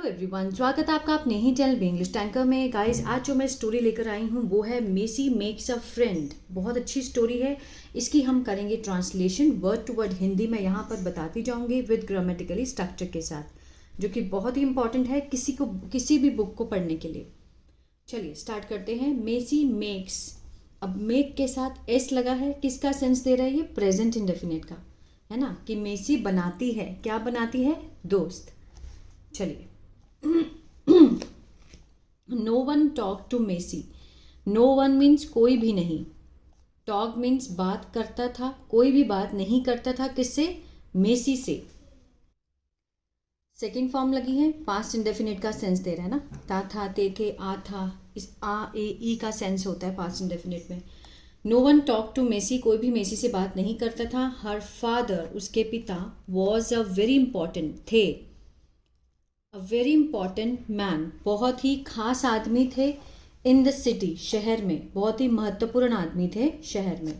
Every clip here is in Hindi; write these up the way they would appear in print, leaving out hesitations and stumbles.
हेलो एवरीवन, स्वागत है आपका अपने ही चैनल इंग्लिश टैंकर में। गाइस, आज जो मैं स्टोरी लेकर आई हूँ वो है मेसी मेक्स अ फ्रेंड। बहुत अच्छी स्टोरी है। इसकी हम करेंगे translation word to word. Hindi में यहाँ पर बताती जाऊँगी विद ग्रामेटिकली स्ट्रक्चर के साथ, जो कि बहुत ही इंपॉर्टेंट है किसी भी बुक को पढ़ने के लिए। चलिए स्टार्ट करते हैं। मेसी मेक्स, अब मेक के साथ एस लगा है, किसका सेंस दे रहा है? ये प्रेजेंट इंडेफिनिट का है ना, कि मेसी बनाती है। क्या बनाती है? दोस्त। चलिए, no one talk to Messi. No one means कोई भी नहीं, टॉक मीन्स बात करता था, कोई भी बात नहीं करता था। किससे? मेसी से। सेकेंड फॉर्म लगी है, पास्ट इंडेफिनिट का सेंस दे रहा है ना, ता था, ते थे, आ था, इस आ ए ई का सेंस होता है पास्ट इंडेफिनिट में। No one talk to Messi, कोई भी मेसी से बात नहीं करता था। हर फादर, उसके पिता, वॉज अ वेरी इंपॉर्टेंट, थे, अ वेरी इंपॉर्टेंट मैन, बहुत ही खास आदमी थे। इन द सिटी, शहर में, बहुत ही महत्वपूर्ण आदमी थे शहर में।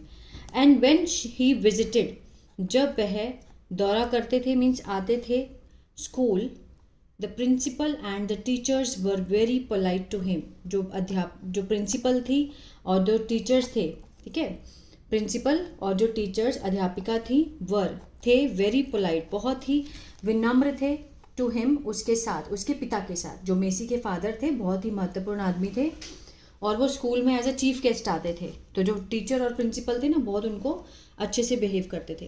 एंड वेन ही विजिटेड, जब वह दौरा करते थे, मीन्स आते थे school, the principal and the teachers were very polite to him. जो प्रिंसिपल थी और जो टीचर्स थे, ठीक है, प्रिंसिपल और जो टीचर्स, अध्यापिका थी, थे वेरी पोलाइट, बहुत ही विनम्र थे, टू हिम, उसके साथ, उसके पिता के साथ। जो मेसी के फादर थे बहुत ही महत्वपूर्ण आदमी थे और वो स्कूल में एज अ चीफ गेस्ट आते थे, तो जो टीचर और प्रिंसिपल थे ना, बहुत उनको अच्छे से बिहेव करते थे।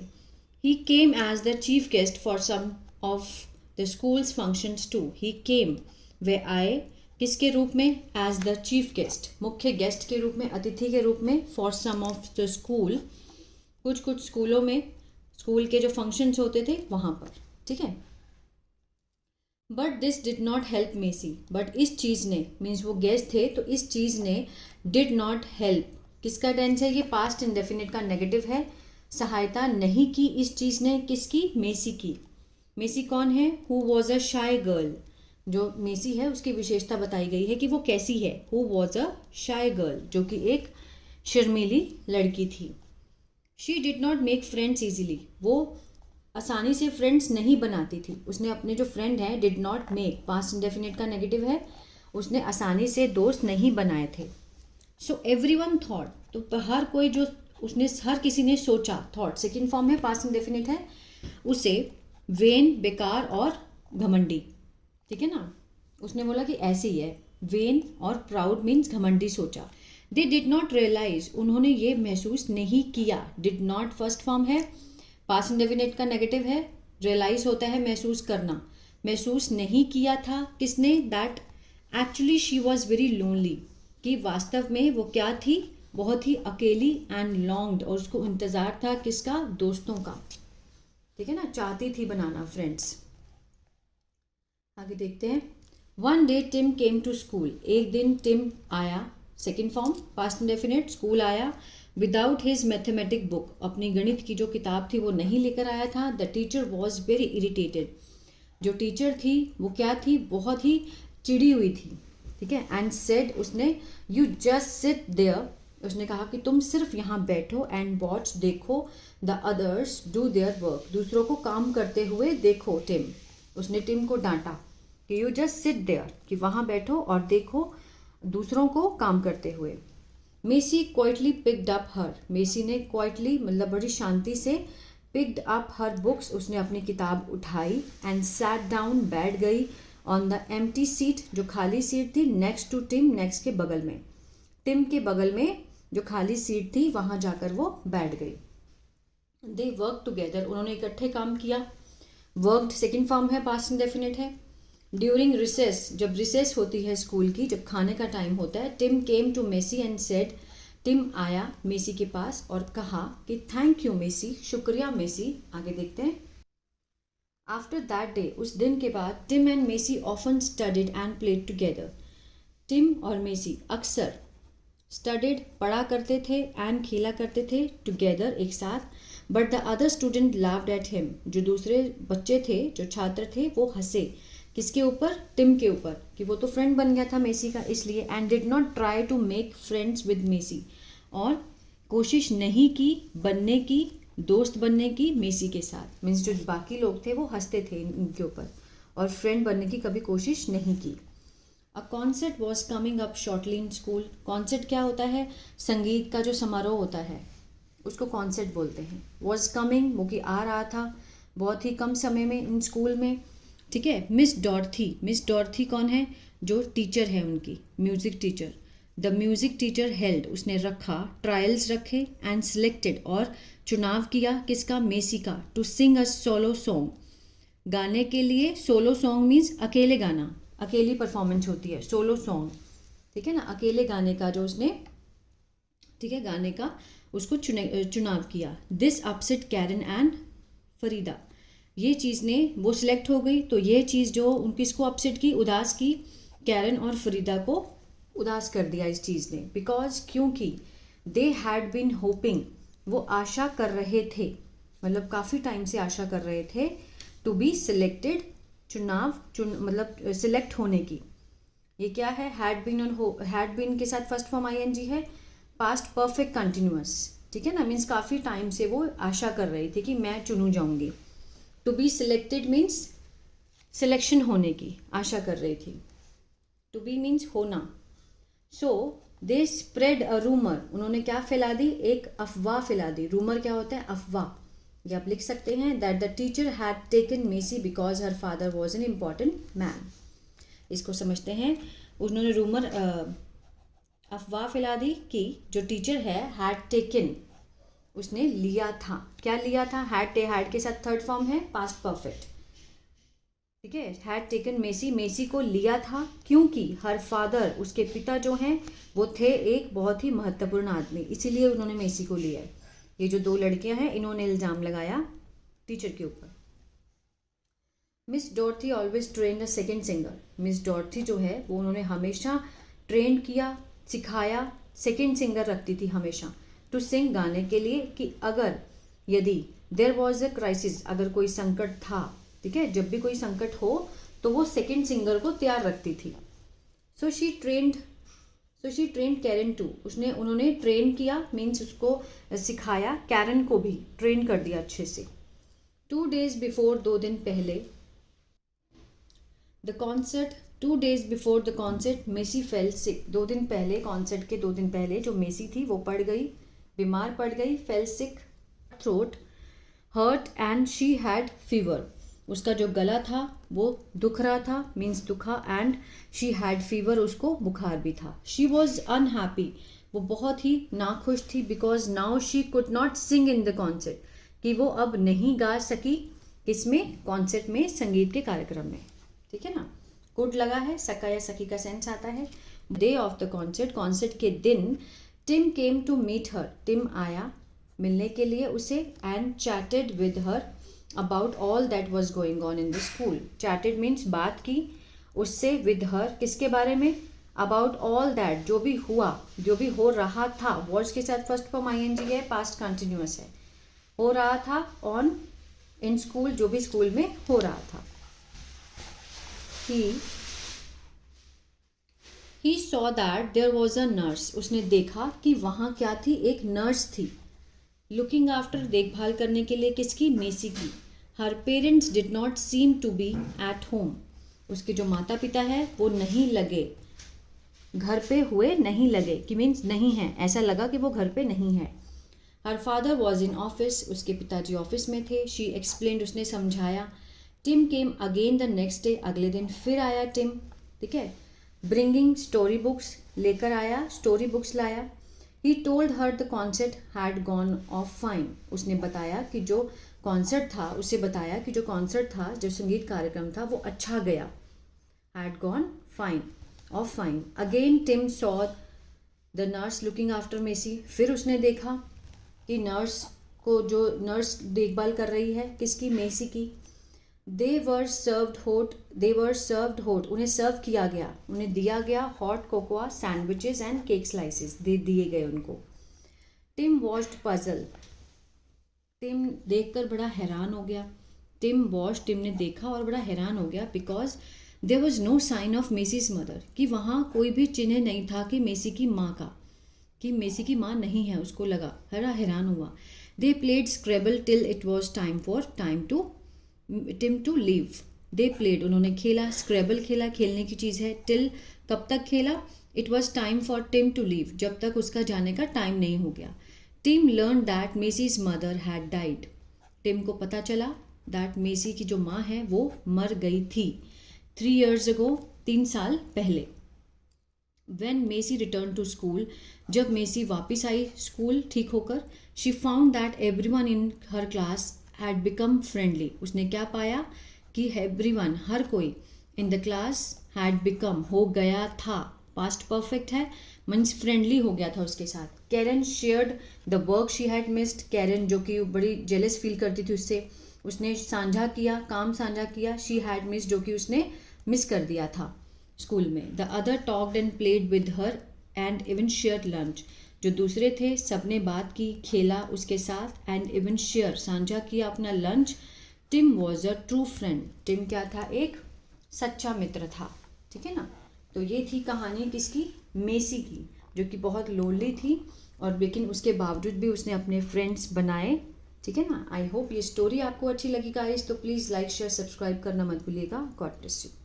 He came as the chief guest for some of the schools functions too. He came, वे आए, किसके रूप में? एज द चीफ गेस्ट, मुख्य गेस्ट के रूप में, अतिथि के रूप में। For some of the school, कुछ स्कूलों में, स्कूल के जो फंक्शंस होते थे वहाँ पर, ठीक है। But this did not help Messi, but इस चीज़ ने, मीन्स वो गेस्ट थे, तो इस चीज़ ने डिड नॉट हेल्प, किसका टेंस है? ये पास्ट इंडेफिनिट का नेगेटिव है। सहायता नहीं की इस चीज़ ने, किसकी? मेसी की। मेसी कौन है? Who was a shy girl. जो मेसी है उसकी विशेषता बताई गई है कि वो कैसी है। Who was a shy girl, जो कि एक शर्मीली लड़की थी। She did not make friends easily, वो आसानी से फ्रेंड्स नहीं बनाती थी। उसने अपने जो फ्रेंड हैं, did not make, past indefinite का नेगेटिव है, उसने आसानी से दोस्त नहीं बनाए थे। सो एवरी वन थॉट, तो हर कोई, जो उसने, हर किसी ने सोचा, थॉट सेकेंड फॉर्म है, पास्ट इंडेफिनिट है, उसे वेन, बेकार और घमंडी, ठीक है ना। उसने बोला कि ऐसे ही है, वेन और प्राउड मीन्स घमंडी सोचा। दे डिड नॉट रियलाइज, उन्होंने ये महसूस नहीं किया। डिड नॉट फर्स्ट फॉर्म है, पास्ट इंडेफिनिट का नेगेटिव है, रियलाइज होता है महसूस करना। महसूस नहीं किया था, किसने? That actually she was very lonely, कि वास्तव में वो क्या थी? बहुत ही अकेली। एंड लॉन्ग्ड, और उसको इंतज़ार था किसका? दोस्तों का, ठीक है ना, चाहती थी बनाना फ्रेंड्स। आगे देखते हैं। One day Tim came to school, एक दिन टिम आया, second form past indefinite, school आया, विदाउट हिज मैथमेटिक बुक, अपनी गणित की जो किताब थी वो नहीं लेकर आया था। The teacher was very irritated, जो टीचर थी वो क्या थी? बहुत ही चिड़ी हुई थी, ठीक है। एंड सेड, उसने, यू जस्ट सिट देयर, उसने कहा कि तुम सिर्फ यहाँ बैठो, एंड वॉच, देखो, the others do their work, दूसरों को काम करते हुए देखो। टिम, उसने टिम को डांटा कि यू जस्ट सिट देयर, कि वहाँ बैठो और देखो दूसरों को काम करते हुए। मेसी क्वाइटली पिक्ड अप हर, मेसी ने क्वाइटली मतलब बड़ी शांति से, पिक्ड अप हर बुक्स, उसने अपनी किताब उठाई, एंड सैट डाउन, बैठ गई, ऑन द एम्प्टी सीट, जो खाली सीट थी, नेक्स्ट टू टिम, नेक्स्ट के बगल में, टिम के बगल में जो खाली सीट थी वहाँ जाकर वो बैठ गई। दे वर्क टुगेदर, उन्होंने इकट्ठे काम किया। वर्कड सेकेंड फॉर्म है, पास्ट इंडेफिनिट है। ड्यूरिंग रिसेस, जब रिसेस होती है स्कूल की, जब खाने का टाइम होता है, Tim came to Messi and said, Tim आया मेसी के पास और कहा कि थैंक यू मेसी, शुक्रिया मेसी। आगे देखते हैं। आफ्टर दैट डे, उस दिन के बाद, Tim and Messi often studied and played together, Tim और मेसी अक्सर स्टडीड, पढ़ा करते थे, एंड खेला करते थे, टुगेदर, एक साथ। But the other student लाव्ड at him, जो दूसरे बच्चे थे, जो छात्र थे, वो हंसे, किसके ऊपर? टिम के ऊपर, कि वो तो फ्रेंड बन गया था मेसी का, इसलिए। And did not try to make friends with Messi, और कोशिश नहीं की बनने की, दोस्त बनने की मेसी के साथ। मीन्स जो बाकी लोग थे वो हंसते थे इनके ऊपर, और फ्रेंड बनने की कभी कोशिश नहीं की। A concert was coming up shortly in school. Concert क्या होता है? संगीत का जो समारोह होता है उसको कॉन्सर्ट बोलते हैं। वॉज कमिंग वो कि आ रहा था बहुत ही कम समय में इन स्कूल में, ठीक है। मिस डॉर्थी कौन है? जो टीचर है उनकी, music teacher. The music teacher held उसने रखा, ट्रायल्स रखे, एंड सिलेक्टेड और चुनाव किया किसका? मेसी का। To sing a solo song, गाने के लिए। सोलो सॉन्ग मीन्स अकेले गाना, अकेली परफॉर्मेंस होती है सोलो सॉन्ग, ठीक है ना। अकेले गाने का जो उसने, ठीक है, गाने का उसको चुनाव किया। This upset Karen and Farida, ये चीज़ ने वो सिलेक्ट हो गई तो ये चीज़ जो उनकी इसको अपसेट की, उदास की, कैरन और फरीदा को उदास कर दिया इस चीज़ ने। बिकॉज क्योंकि दे हैड बीन होपिंग, वो आशा कर रहे थे, मतलब काफ़ी टाइम से आशा कर रहे थे, टू बी सिलेक्टेड, मतलब सिलेक्ट होने की। ये क्या है? हैड बीन और हैड बीन के साथ फर्स्ट फॉर्म आईएनजी है, पास्ट परफेक्ट कंटिन्यूअस, ठीक है ना। मीन्स काफ़ी टाइम से वो आशा कर रही थी कि मैं चुनू जाऊंगी। To be selected means selection होने की आशा कर रही थी। टू बी मीन्स होना। सो दे स्प्रेड अ रूमर, उन्होंने क्या फैला दी? एक अफवाह फैला दी। रूमर क्या होता है? अफवाह। ये आप लिख सकते हैं that the teacher had taken Messi because her father was an important man. इसको समझते हैं। उन्होंने रूमर, अफवाह फैला दी कि जो टीचर है हैड टेकन, उसने लिया था। क्या लिया था? हैड के साथ थर्ड फॉर्म है, पास्ट परफेक्ट, ठीक है। हैड टेकन मेसी, मेसी को लिया था क्योंकि हर फादर, उसके पिता जो हैं वो थे एक बहुत ही महत्वपूर्ण आदमी, इसीलिए उन्होंने मेसी को लिया है। ये जो दो लड़कियां हैं इन्होंने इल्ज़ाम लगाया टीचर के ऊपर। Miss Dorothy always train a second singer, miss Dorothy जो है वो उन्होंने हमेशा ट्रेन किया, सिखाया, सेकेंड सिंगर रखती थी हमेशा, टू सिंग, गाने के लिए, कि अगर, यदि, देयर वॉज अ क्राइसिस, अगर कोई संकट था, ठीक है, जब भी कोई संकट हो तो वो सेकेंड सिंगर को तैयार रखती थी। So she trained Karen to, उन्होंने ट्रेन किया, मीन्स उसको सिखाया, कैरन को भी ट्रेन कर दिया अच्छे से। 2 days बिफोर, 2 दिन पहले, the concert, 2 days before the concert Messi fell sick, 2 दिन पहले, कॉन्सर्ट के 2 दिन पहले जो मेसी थी वो पड़ गई, बीमार पड़ गई, fell sick, throat hurt and she had fever, उसका जो गला था वो दुख रहा था, मीन्स दुखा, एंड शी हैड फीवर, उसको बुखार भी था। शी वॉज अनहैप्पी, वो बहुत ही नाखुश थी, because now she could not sing in the concert, कि वो अब नहीं गा सकी, किसमें? कॉन्सर्ट में, संगीत के कार्यक्रम में, ठीक है ना। कुड लगा है, सका या सकी का सेंस आता है। Day of the concert, concert के दिन, Tim came to meet her, Tim आया मिलने के लिए उसे, and chatted with her about all that was going on in the school. Chatted means बात की उससे, विद हर किसके बारे में? अबाउट ऑल दैट, जो भी हुआ, जो भी हो रहा था, वॉज के साथ फर्स्ट फॉर्म आईएनजी है, पास्ट कंटिन्यूअस है, हो रहा था, ऑन, इन स्कूल, जो भी स्कूल में हो रहा था। He saw that there was a nurse, उसने देखा कि वहाँ क्या थी? एक नर्स थी। लुकिंग आफ्टर, देखभाल करने के लिए, किसकी? मेसी की। Her parents did not seem to be at home, उसके जो माता पिता है वो नहीं लगे, घर पे हुए नहीं लगे, कि मीन्स नहीं है, ऐसा लगा कि वो घर पे नहीं है। Her father was in office, उसके पिताजी ऑफिस में थे। शी एक्सप्लेन्ड, उसने समझाया। Tim came again the next day, अगले दिन फिर आया टिम, ठीक है। ब्रिंगिंग स्टोरी बुक्स, लेकर आया, स्टोरी बुक्स लाया। He told her the concert had gone of fine, उसने बताया कि जो कॉन्सर्ट था, उसे बताया कि जो कॉन्सर्ट था, जो संगीत कार्यक्रम था, वो अच्छा गया। Had gone fine, of fine. Again Tim saw the nurse looking after Messi, फिर उसने देखा कि नर्स को, जो नर्स देखभाल कर रही है, किसकी? मेसी की। दे वर सर्व्ड हॉट, उन्हें सर्व किया गया, उन्हें दिया गया hot cocoa, sandwiches and cake slices दे दिए गए उनको। टिम वॉच्ड पजल, टिम देखकर बड़ा हैरान हो गया। टिम ने देखा और बड़ा हैरान हो गया, because there was no sign of Messi's mother, कि वहाँ कोई भी चिन्ह नहीं था कि मेसी की माँ का, कि मेसी की माँ नहीं है, उसको लगा, हैरान हुआ। They played scrabble till it was time to Tim to leave, they played, उन्होंने खेला. स्क्रैबल खेला, खेलने की चीज़ है. टिल, कब तक खेला. It was time for Tim to leave, जब तक उसका जाने का टाइम नहीं हो गया. Tim learn that Messi's mother had died, Tim को पता चला दैट मेसी की जो माँ है वो मर गई थी. 3 years ago, 3 साल पहले. When Messi return to school, जब मेसी वापस आई स्कूल ठीक होकर, she found that everyone in her class had become friendly. उसने क्या पाया कि एवरीवन, हर कोई, in the class had become, हो गया था. पास्ट परफेक्ट है, मीन्स फ्रेंडली हो गया था उसके साथ. Karen shared the work she had missed, Karen जो कि बड़ी जेलस फील करती थी उससे, उसने साझा किया, काम साझा किया. शी हैड मिस, जो कि उसने मिस कर दिया था स्कूल में. The other talked and played with her and even share lunch, जो दूसरे थे सबने बात की, खेला उसके साथ. एंड इवन शेयर, साझा किया अपना lunch. Tim was a true friend, Tim क्या था, एक सच्चा मित्र था. ठीक है ना. तो ये थी कहानी किसकी, मेसी की, जो कि बहुत लोनली थी और लेकिन उसके बावजूद भी उसने अपने फ्रेंड्स बनाए. ठीक है ना. आई होप ये स्टोरी आपको अच्छी लगी गाइस, तो प्लीज़ लाइक शेयर सब्सक्राइब करना मत भूलिएगा. God bless you.